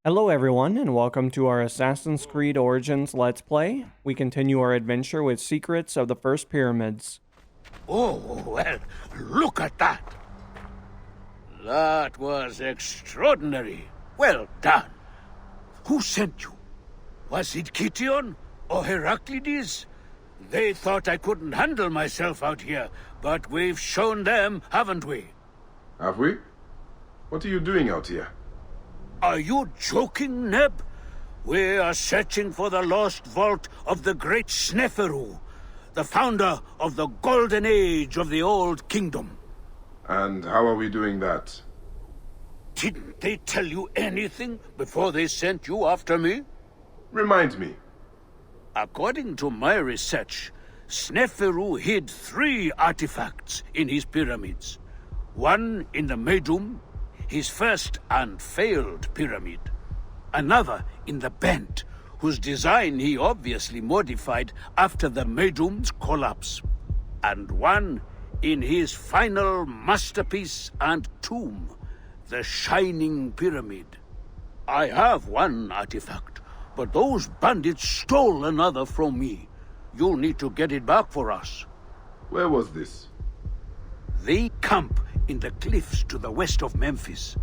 Hello everyone, and welcome to our Assassin's Creed Origins Let's Play. We continue our adventure with Secrets of the First Pyramids. Oh, well, look at that. That was extraordinary. Well done. Who sent you? Was it Kition or Heraclides? They thought I couldn't handle myself out here, but we've shown them, haven't we? Have we? What are you doing out here? Are you joking, Neb? We are searching for the lost vault of the great Sneferu, the founder of the golden age of the Old Kingdom. And how are we doing that? Didn't they tell you anything before they sent you after me? Remind me. According to my research, Sneferu hid 3 artifacts in his pyramids. One in the Medum, his first and failed pyramid. Another in the Bent, whose design he obviously modified after the Medum's collapse. And one in his final masterpiece and tomb, the Shining Pyramid. I have one artifact, but those bandits stole another from me. You'll need to get it back for us. Where was this? They camp in the cliffs to the west of Memphis.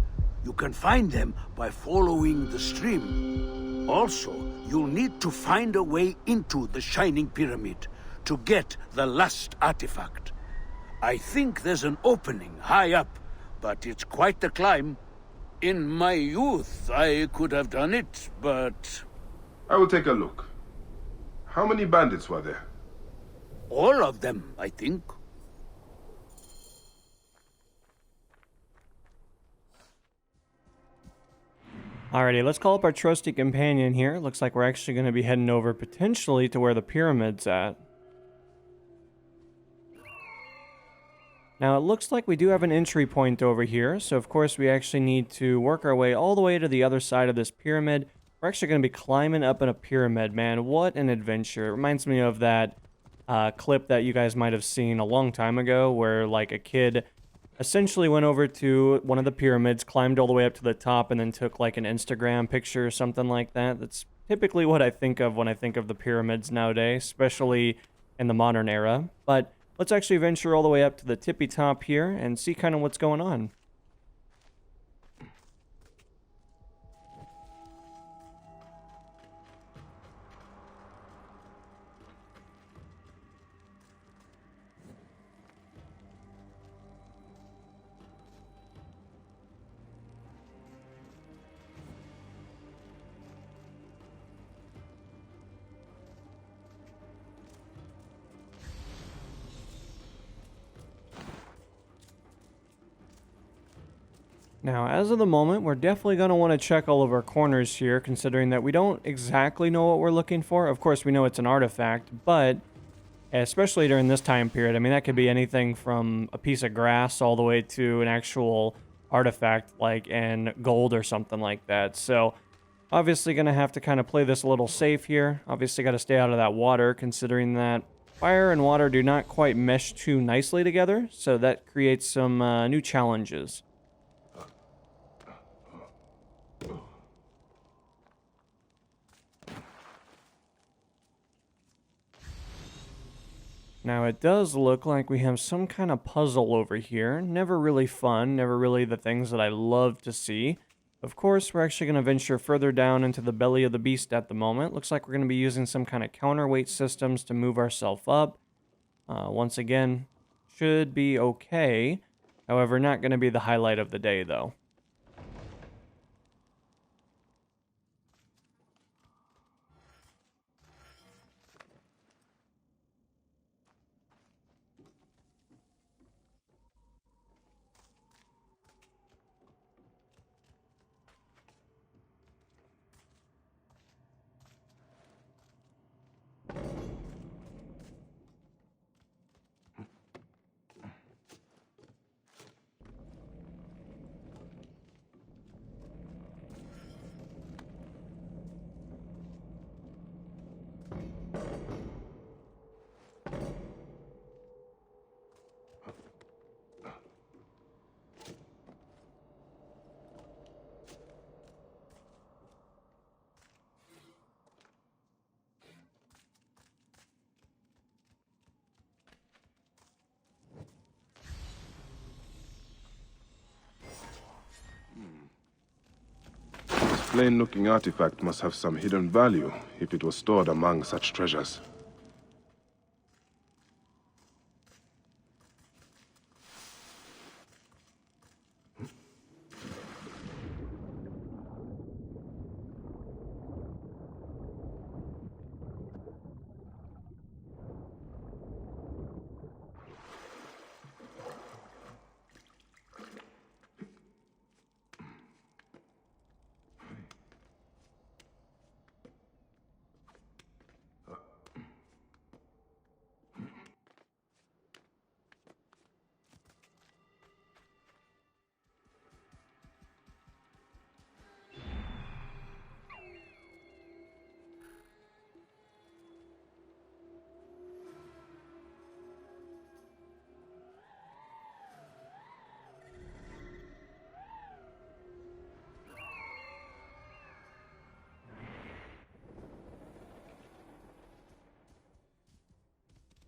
You can find them by following the stream. Also, you'll need to find a way into the Shining Pyramid to get the last artifact. I think there's an opening high up, but it's quite the climb. In my youth, I could have done it, but... I will take a look. How many bandits were there? all of them, I think. Alrighty, let's call up our trusty companion here. Looks like we're actually going to be heading over potentially to where the pyramid's at. Now, it looks like we do have an entry point over here, so of course we actually need to work our way all the way to the other side of this pyramid. We're actually going to be climbing up in a pyramid, man. What an adventure. It reminds me of that clip that you guys might have seen a long time ago, where like a kid essentially went over to one of the pyramids, climbed all the way up to the top, and then took like an Instagram picture or something like that. That's typically what I think of when I think of the pyramids nowadays, especially in the modern era. But let's actually venture all the way up to the tippy top here and see kind of what's going on. Now, as of the moment, we're definitely going to want to check all of our corners here, considering that we don't exactly know what we're looking for. Of course, we know it's an artifact, but especially during this time period, I mean, that could be anything from a piece of grass all the way to an actual artifact, like in gold or something like that. So, obviously going to have to kind of play this a little safe here. Obviously got to stay out of that water, considering that fire and water do not quite mesh too nicely together. So that creates some new challenges. Now, it does look like we have some kind of puzzle over here. Never really fun, never really the things that I love to see. Of course, we're actually going to venture further down into the belly of the beast at the moment. Looks like we're going to be using some kind of counterweight systems to move ourselves up. Once again, should be okay. However, not going to be the highlight of the day, though. plain-looking artifact must have some hidden value if it was stored among such treasures.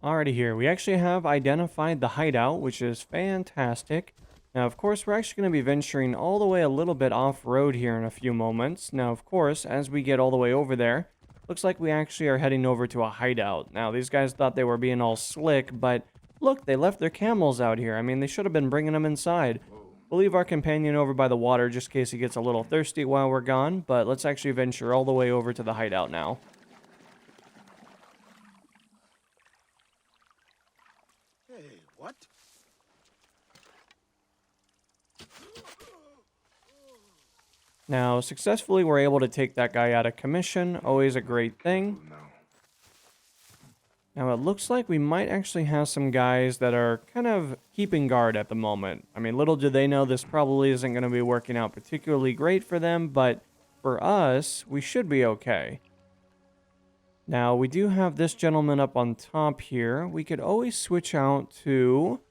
Alrighty here, we actually have identified the hideout, which is fantastic. Now, of course, we're actually going to be venturing all the way a little bit off-road here in a few moments. Now, of course, as we get all the way over there, looks like we actually are heading over to a hideout. Now, these guys thought they were being all slick, but look, they left their camels out here. I mean, they should have been bringing them inside. We'll leave our companion over by the water just in case he gets a little thirsty while we're gone, but let's actually venture all the way over to the hideout now. Hey, what? Now, successfully, we're able to take that guy out of commission. Always a great thing. Now, it looks like we might actually have some guys that are kind of keeping guard at the moment. I mean, little do they know this probably isn't going to be working out particularly great for them, but for us, we should be okay. Now, we do have this gentleman up on top here. We could always switch out to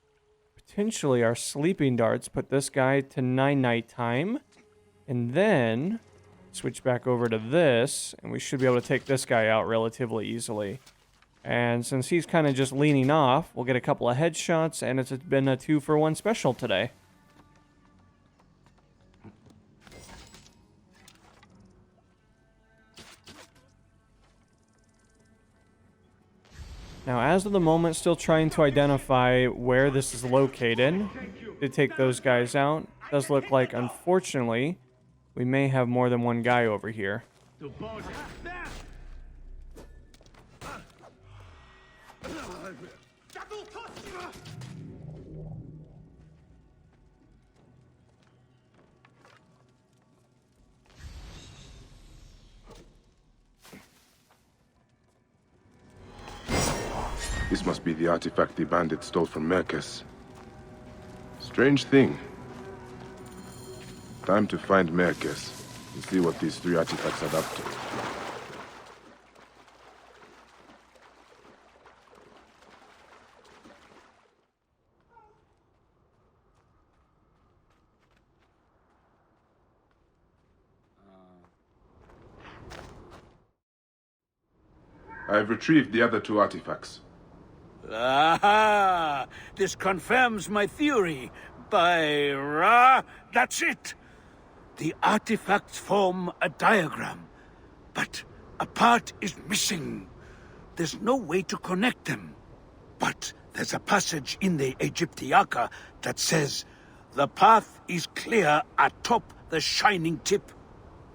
potentially our sleeping darts, put this guy to nighttime, and then switch back over to this, and we should be able to take this guy out relatively easily. And since he's kind of just leaning off, we'll get a couple of headshots, and it's been a 2-for-1 special today. Now, as of the moment, still trying to identify where this is located to take those guys out. Does look like, unfortunately, we may have more than one guy over here. This must be the artifact the bandit stole from Mercus. Strange thing. Time to find Mercus and see what these 3 artifacts are up to. I have retrieved the other 2 artifacts. Aha! This confirms my theory. By Ra, that's it. The artifacts form a diagram, but a part is missing. There's no way to connect them. But there's a passage in the Egyptiaca that says, the path is clear atop the shining tip.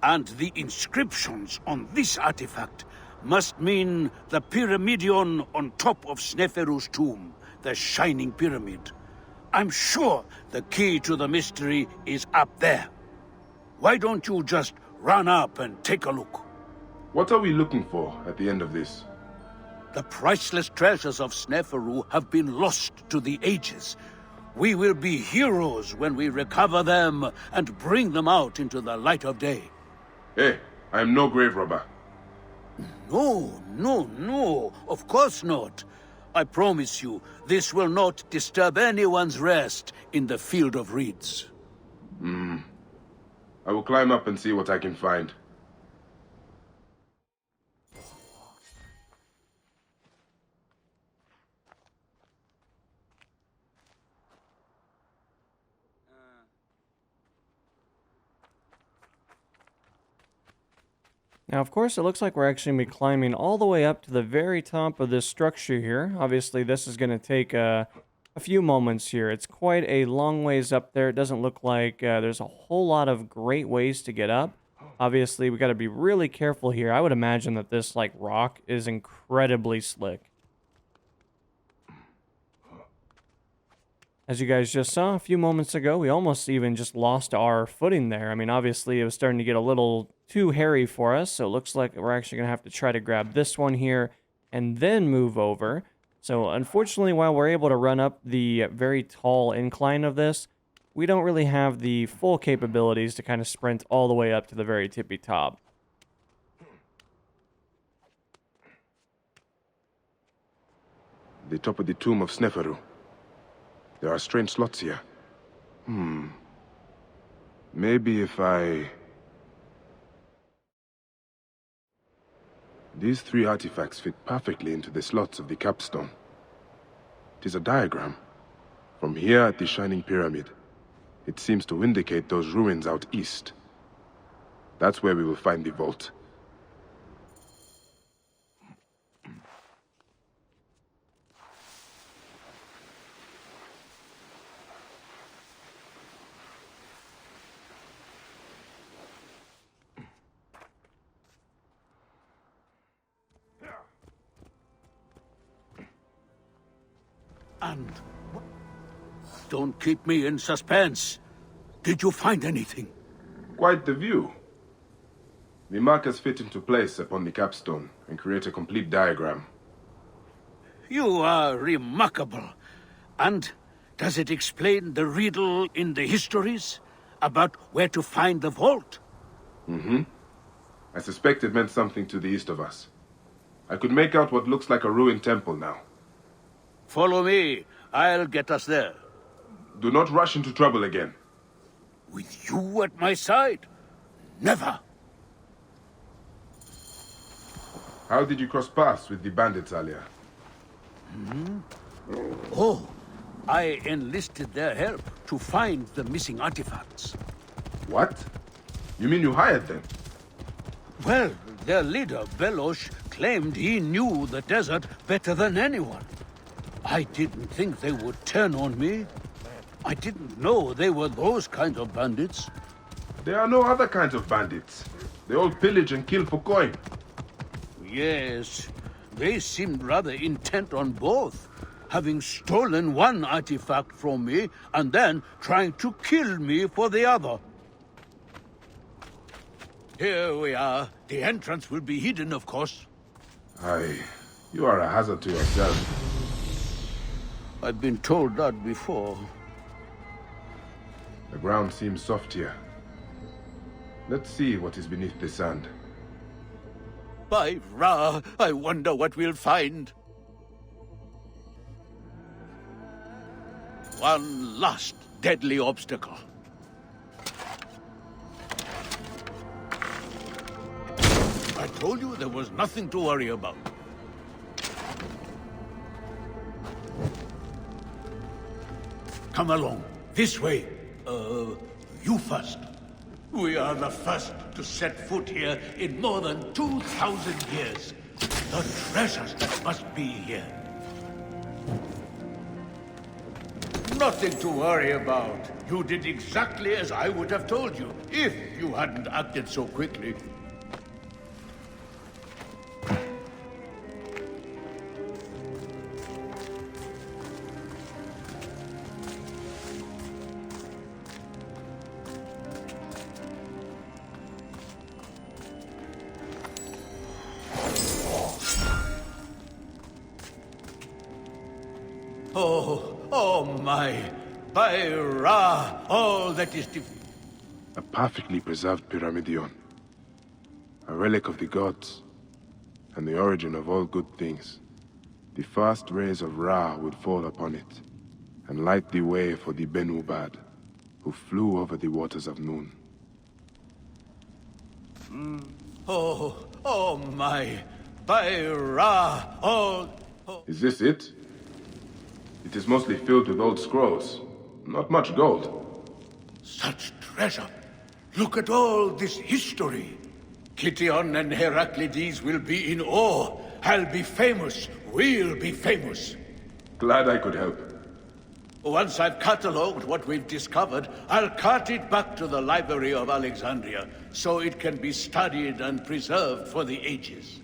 And the inscriptions on this artifact must mean the Pyramidion on top of Sneferu's tomb, the Shining Pyramid. I'm sure the key to the mystery is up there. Why don't you just run up and take a look? What are we looking for at the end of this? The priceless treasures of Sneferu have been lost to the ages. We will be heroes when we recover them and bring them out into the light of day. Hey, I am no grave robber. No, of course not. I promise you, this will not disturb anyone's rest in the field of reeds. I will climb up and see what I can find. Now, of course, it looks like we're actually going to be climbing all the way up to the very top of this structure here. Obviously, this is going to take a few moments here. It's quite a long ways up there. It doesn't look like there's a whole lot of great ways to get up. Obviously, we got to be really careful here. I would imagine that this, like, rock is incredibly slick. As you guys just saw a few moments ago, we almost even just lost our footing there. I mean, obviously, it was starting to get a little too hairy for us, so it looks like we're actually going to have to try to grab this one here and then move over. So, unfortunately, while we're able to run up the very tall incline of this, we don't really have the full capabilities to kind of sprint all the way up to the very tippy top. The top of the tomb of Sneferu. There are strange slots here. Maybe if I... These 3 artifacts fit perfectly into the slots of the capstone. It is a diagram. From here at the Shining Pyramid, it seems to indicate those ruins out east. That's where we will find the vault. And don't keep me in suspense. Did you find anything? Quite the view. The markers fit into place upon the capstone and create a complete diagram. You are remarkable. And does it explain the riddle in the histories about where to find the vault? I suspect it meant something to the east of us. I could make out what looks like a ruined temple now. Follow me. I'll get us there. Do not rush into trouble again. With you at my side? Never. How did you cross paths with the bandits earlier? Oh, I enlisted their help to find the missing artifacts. What? You mean you hired them? Well, their leader, Belosh, claimed he knew the desert better than anyone. I didn't think they would turn on me. I didn't know they were those kinds of bandits. There are no other kinds of bandits. They all pillage and kill for coin. Yes, they seemed rather intent on both, having stolen one artifact from me and then trying to kill me for the other. Here we are. The entrance will be hidden, of course. You are a hazard to yourself. I've been told that before. The ground seems soft here. Let's see what is beneath the sand. By Ra, I wonder what we'll find. One last deadly obstacle. I told you there was nothing to worry about. Come along. This way. You first. We are the first to set foot here in more than 2,000 years. The treasures that must be here. Nothing to worry about. You did exactly as I would have told you, if you hadn't acted so quickly. Oh my! By Ra, all that is A perfectly preserved pyramidion. A relic of the gods, and the origin of all good things. The first rays of Ra would fall upon it, and light the way for the Benubad, who flew over the waters of Noon. Oh my! By Ra, all... Is this it? It is mostly filled with old scrolls. Not much gold. Such treasure! Look at all this history! Kition and Heraclides will be in awe. I'll be famous. We'll be famous. Glad I could help. Once I've catalogued what we've discovered, I'll cart it back to the Library of Alexandria, so it can be studied and preserved for the ages.